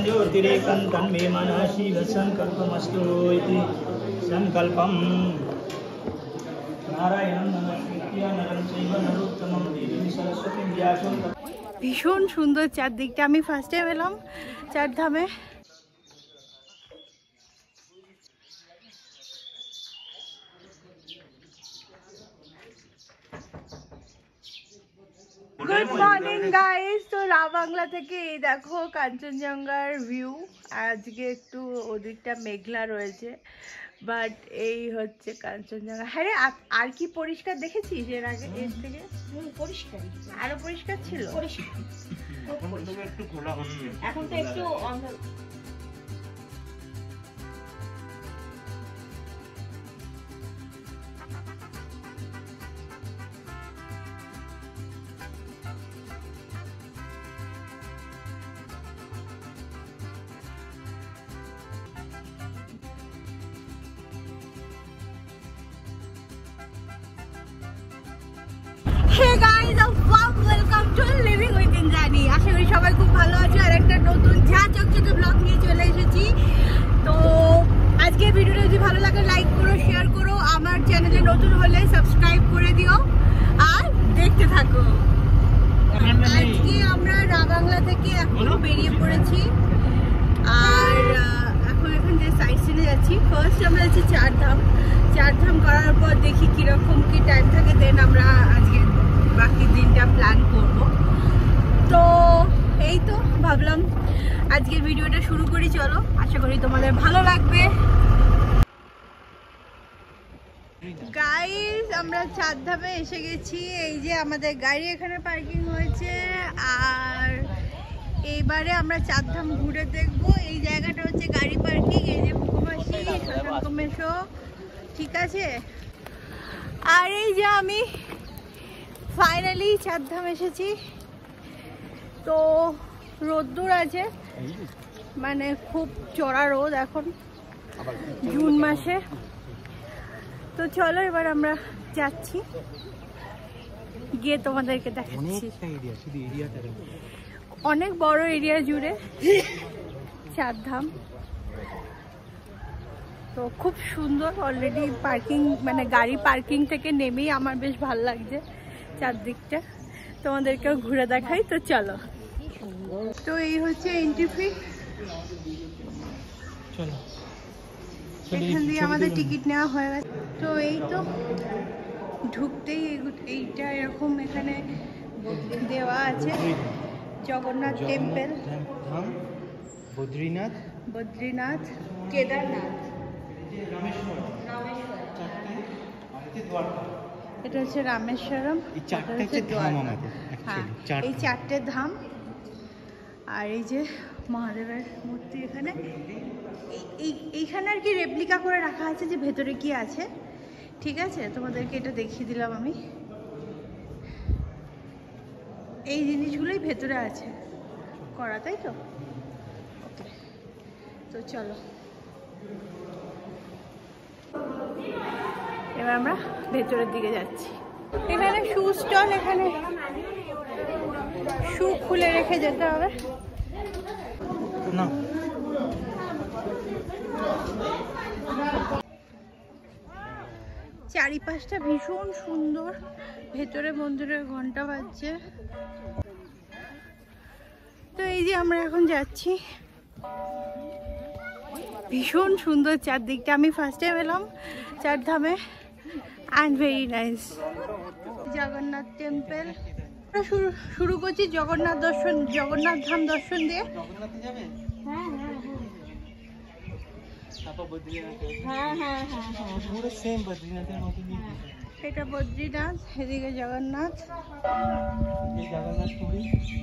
ज्योतिरेकं तन्मे मनः शिवसंकल्पमस्तु इति संकल्पं नारायणं नमस्कृत्य नरं चैव नरोत्तमं देवीं सरस्वतीं व्यासं। ভীষণ সুন্দর চারদিকটা। আমি ফার্স্ট টাইম এলাম চারধামে। Good morning guys. তো রা বাংলা থেকে এই দেখো কাঞ্চনজঙ্ঘার ভিউ। আজকে একটু ওদিকটা মেঘলা রয়েছে, বাট এই হচ্ছে কাঞ্চনজঙ্ঘা। হ্যাঁ রে, আর কি পরিষ্কার দেখেছিস এর আগে? এর থেকে পরিষ্কার, আরো পরিষ্কার ছিল। এখন তো একটু Hey guys, a warm welcome to Living with Indrani. আশা করি সবাই খুব ভালো আছে। আর একটা নতুন চকচকে ব্লগ নিয়ে চলে এসেছি। তো আজকে ভিডিওটা যদি ভালো লাগে লাইক করো, শেয়ার করো, আমার চ্যানেলে নতুন হলে সাবস্ক্রাইব করে দিও আর দেখতে থাকো। আজকে আমরা রা বাংলা থেকে এখন বেরিয়ে পড়েছি আর এখন যে সাইড সিনে যাচ্ছি। ফার্স্ট আমরা যাচ্ছি চারধাম করার পর দেখি কিরকম কি টাইম থাকে, দেন আমরা আজকে বাকি দিনটা প্ল্যান করব। তো এই তো ভাবলাম আজকের ভিডিওটা শুরু করি, চলো। আশা করি তোমাদের ভালো লাগবে। গাইস, আমরা চারধামে এসে গেছি। এই যে আমাদের গাড়ি এখানে পার্কিং হয়েছে আর এইবারে আমরা চারধাম ঘুরে দেখবো। এই জায়গাটা হচ্ছে গাড়ি পার্কিং। এই যে মুখোমাসি শশাঙ্কমেশো, ঠিক আছে। আর এই যে আমি ফাইনালি চারধাম এসেছি। তো রোদ্দুর আছে, মানে খুব চড়া রোদ এখন জুন মাসে। তো চলো এবার আমরা যাচ্ছি, গিয়ে তোমাদেরকে দেখাচ্ছি। অনেক বড় এরিয়া জুড়ে চারধাম। তো খুব সুন্দর। অলরেডি পার্কিং, মানে গাড়ি পার্কিং থেকে নেমেই আমার বেশ ভালো লাগছে চারদিকটা। তোমাদেরকেও ঘুরে দেখাই, তো চলো। তো এই হচ্ছে এন্ট্রি ফি। এখান দিয়ে আমাদের টিকিট নেওয়া হয়ে গেছে। তো এই তো ঢুকতেই এইটা এরকম এখানে দেওয়া আছে জগন্নাথ টেম্পল, বদ্রীনাথ, কেদারনাথ, এটা হচ্ছে রামেশ্বরম। এই চারটে ধাম। আর এই যে মহাদেবের মূর্তি এখানে। এইখানে আর কি রেপ্লিকা করে রাখা আছে যে ভেতরে কি আছে, ঠিক আছে। তোমাদেরকে এটা দেখিয়ে দিলাম আমি। এই জিনিসগুলোই ভেতরে আছে করা, তাই তো? ওকে, তো চলো এবার আমরা ভেতরের দিকে যাচ্ছি। এখানে শু স্টল, এখানে শু খুলে রেখে যেতে হবে না। চারিপাশটা ভীষণ সুন্দর। ভেতরে মন্দিরের ঘন্টা বাজছে। তো এই যে আমরা এখন যাচ্ছি, ভীষণ সুন্দর চারদিকটা। আমি ফার্স্ট টাইম এলাম চারধামে and very nice. Jagannath temple শুরু করছি। জগন্নাথ ধাম দর্শন দিয়ে। এটা বদ্রীনাথ, এদিকে জগন্নাথ।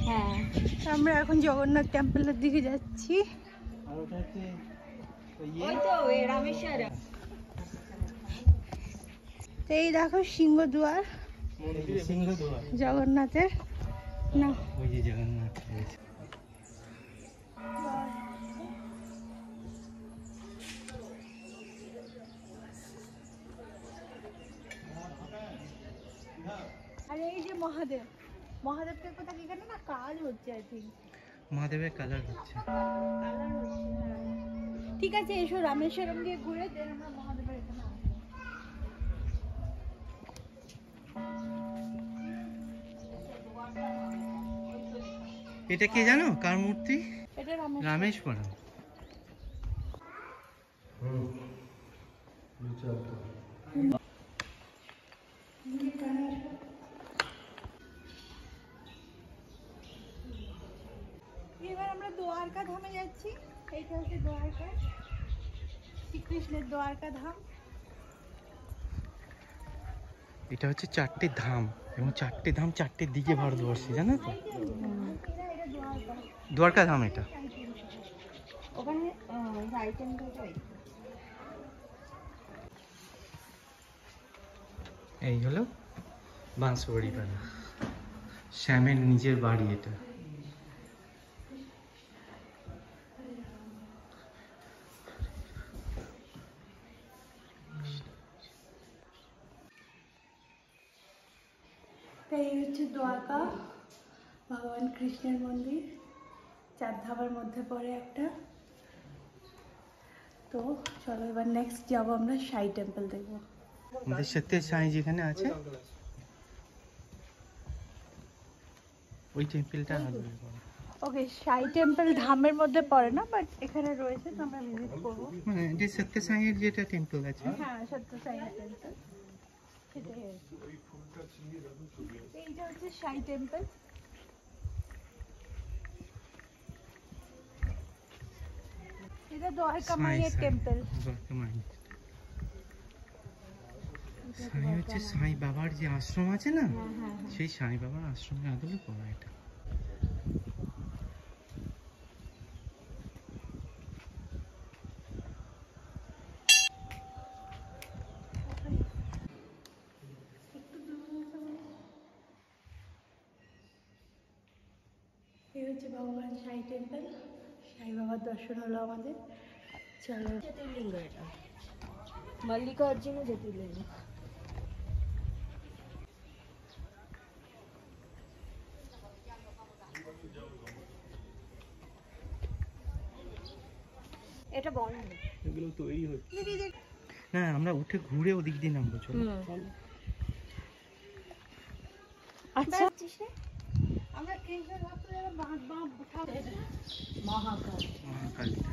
হ্যাঁ, আমরা এখন জগন্নাথ টেম্পলের দিকে যাচ্ছি। এই দেখো সিংহদুয়ার জগন্নাথের। না, মহাদেব। মহাদেবকে কোথায় এখানে না কাজ হচ্ছে আই থিঙ্ক। মহাদেবের কালার হচ্ছে। কালার হচ্ছে হ্যাঁ। ঠিক আছে এসো রামেশ্বরম গিয়ে ঘুরে দেন আমরা মহাদেবের এখানে আসবো। এটা কি জানো কার মূর্তি? এটা রামেশ্বরম। এবার আমরা দ্বারকা ধামে যাচ্ছি। এইটা হচ্ছে দ্বারকা, শ্রীকৃষ্ণের দ্বারকা ধাম। এটা হচ্ছে 4টে ধাম এবং 4টে ধাম 4টে দিকে ভারতবর্ষে, জানো তো? দ্বারকা ধাম এটা। ওখানে আইটেমটা এই হলো বাঁশবাড়ি পাড়া, শ্যামের নিজের বাড়ি এটা। এই হচ্ছে দ্বারকা, ভগবান কৃষ্ণের মন্দির, 4 ধামের মধ্যে পড়ে একটা। তো চলো এবার নেক্সট যাবো আমরা সাই টেম্পল দেখবো। আমাদের সত্যি সাই যেখানে আছে ওই টেম্পলটা আসবে। ওকে, সাই টেম্পল ধামের মধ্যে পড়ে না, বাট এখানে রয়েছে, তো আমরা ভিজিট করবো। মানে যে সত্য সাইয়ের যেটা টেম্পল আছে। হ্যাঁ, সত্য সাই টেম্পল সেটাই আছে। এইটা হচ্ছে সাই টেম্পল। এটা দ্বারকা মায়ের টেম্পল। দ্বারকা মায়ের। সাই হচ্ছে সাই বাবার যে আশ্রম আছে না, সেই সাই বাবার আশ্রমের আদলে পড়া এটা। এই হচ্ছে ভগবান সাই টেম্পল। সাই বাবার দর্শন হলো আমাদের। চলো, জ্যোতির্লিঙ্গ এটা মল্লিকার্জুন জ্যোতির্লিঙ্গ। এটা বন্ধ, এগুলো তৈরি হচ্ছে। না আমরা উঠে ঘুরে ওদিক দিয়ে নামবো, চলো। আচ্ছা আমরা কৃষ্ণ ভক্ত যারা বাঁধ উঠাবো মহাকাল। মহাকালীটা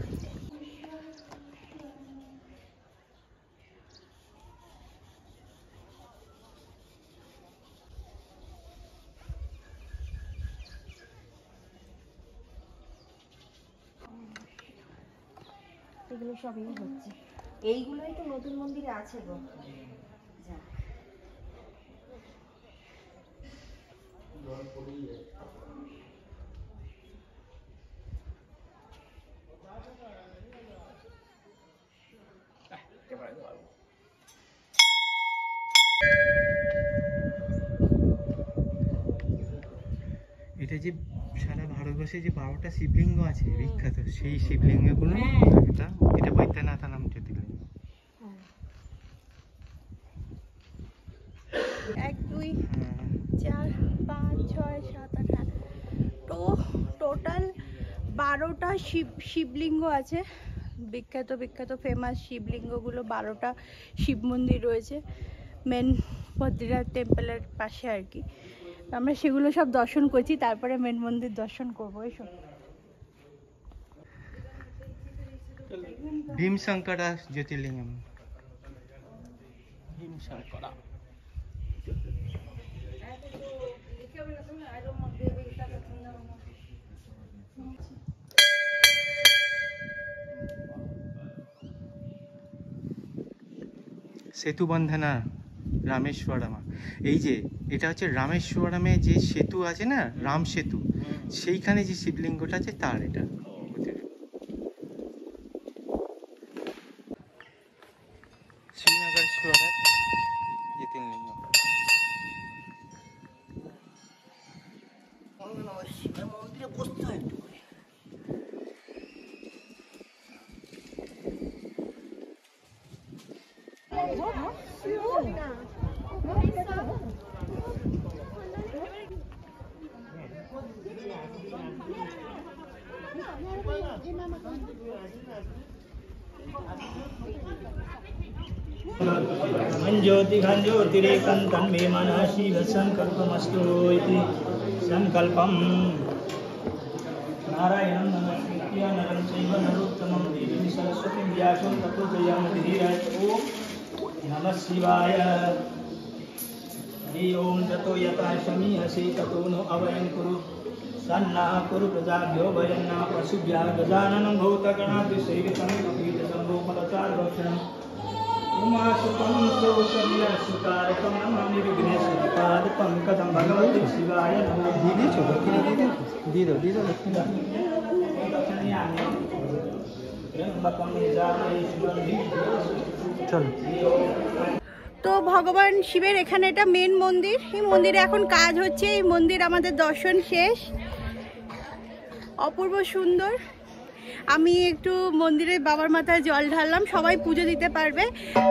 এগুলো সবই হচ্ছে। এইগুলোই তো নতুন মন্দিরে আছে গো। এটা যে সারা ভারতবর্ষে যে 12টা শিবলিঙ্গ আছে বিখ্যাত, সেই শিবলিঙ্গগুলো এটা বৈদ্যনাথ নাম জ্যোতির্লিঙ্গ। 1 2 4 5 6 7 8 তো টোটাল 12টা শিবলিঙ্গ আছে। বিখ্যাত ফেমাস শিবলিঙ্গগুলো 12টা শিব মন্দির রয়েছে মেন বদ্রীনাথ টেম্পলের পাশে আর কি। আমরা সেগুলো সব দর্শন করছি, তারপরে মেন মন্দির দর্শন করবো। এসব ভীমশঙ্করা জ্যোতির্লিঙ্গম। ভীমশঙ্করা সেতুবন্ধনা রামেশ্বরমা। এই যে এটা হচ্ছে রামেশ্বরমে যে সেতু আছে না, রাম সেতু, সেইখানে যে শিবলিঙ্গটা আছে তার এটা। শ্রীনগরেশ্বরের জ্যোতির্লিঙ্গ। মন্দিরে বসতে হয় একটু করে। ज्योतिरेकं तन्मे मनः शिवसङ्कल्पमस्तु इति सङ्कल्पम् नारायणं नमस्कृत्य नरं चैव नरोत्तमं देवीं सरस्वतीं व्यासं ततो जयामतिधीराय ॐ नमः शिवाय। हरि ओं ततो यथा शमीयसे ततो नो अवयं कुरु सन्नाः कुरु प्रजाभ्यो वयन्ना पशुभ्यः गजाननं भूतगणातिसेवितं कपीतशम्भो फलचारुभक्षणम् उमासुतं सौकर्यसुकारकं नमामि विघ्नेश्वरपादपङ्कजं भगवते शिवाय नमः। তো ভগবান শিবের এখানে এটা মেন মন্দির, এই মন্দিরে এখন কাজ হচ্ছে। এই মন্দির আমাদের দর্শন শেষ, অপূর্ব সুন্দর। আমি একটু মন্দিরে বাবার মাথায় জল ঢাললাম, সবাই পুজো দিতে পারবে।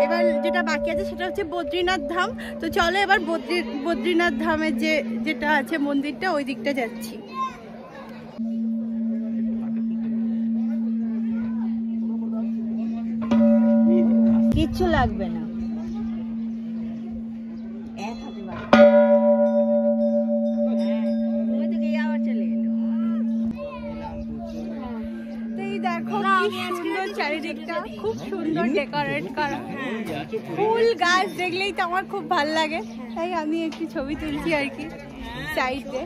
এবার যেটা বাকি আছে সেটা হচ্ছে বদ্রীনাথ ধাম। তো চলো এবার বদ্রীনাথ ধামের যেটা আছে মন্দিরটা, ওই দিকটা যাচ্ছি। কিচ্ছু লাগবে না। দেখো কি সুন্দর চারিদিকটা, খুব সুন্দর ডেকোরেট করা। ফুল গাছ দেখলেই তো আমার খুব ভালো লাগে, তাই আমি একটু ছবি তুলছি আর কি সাইডে।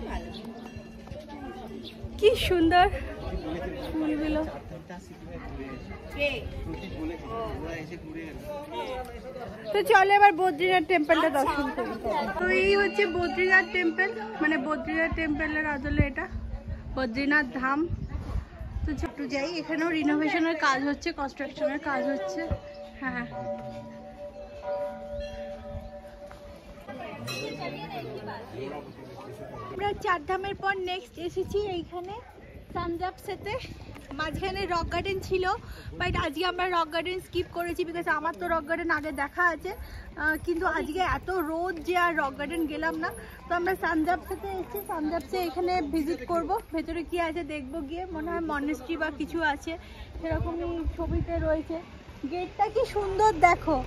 কি সুন্দর ফুলগুলো। তো চলো এবার বদ্রীনাথ টেম্পলটা দর্শন করি। তো এই হচ্ছে বদ্রীনাথ টেম্পল, মানে বদ্রীনাথ টেম্পলের আদলে এটা বদ্রীনাথ ধাম। তো ছোট্ট যাই, এখানেও রিনোভেশনের কাজ হচ্ছে, কনস্ট্রাকশনের কাজ হচ্ছে। হ্যাঁ, আমরা চারধামের পর নেক্সট এসেছি এইখানে সানজাপসেতে। মাঝখানে রক গার্ডেন ছিল, বাট আজকে আমরা রক গার্ডেন স্কিপ করেছি, বিকজ আমার তো রক গার্ডেন আগে দেখা আছে, কিন্তু আজকে এত রোদ যে আর রক গার্ডেন গেলাম না। তো আমরা সানজাপসেতে এসেছি, সানজাপসে এখানে ভিজিট করব, ভেতরে কি আছে দেখবো গিয়ে। মনে হয় মনেস্ট্রি বা কিছু আছে, সেরকমই ছবিতে রয়েছে। গেটটা কি সুন্দর দেখো।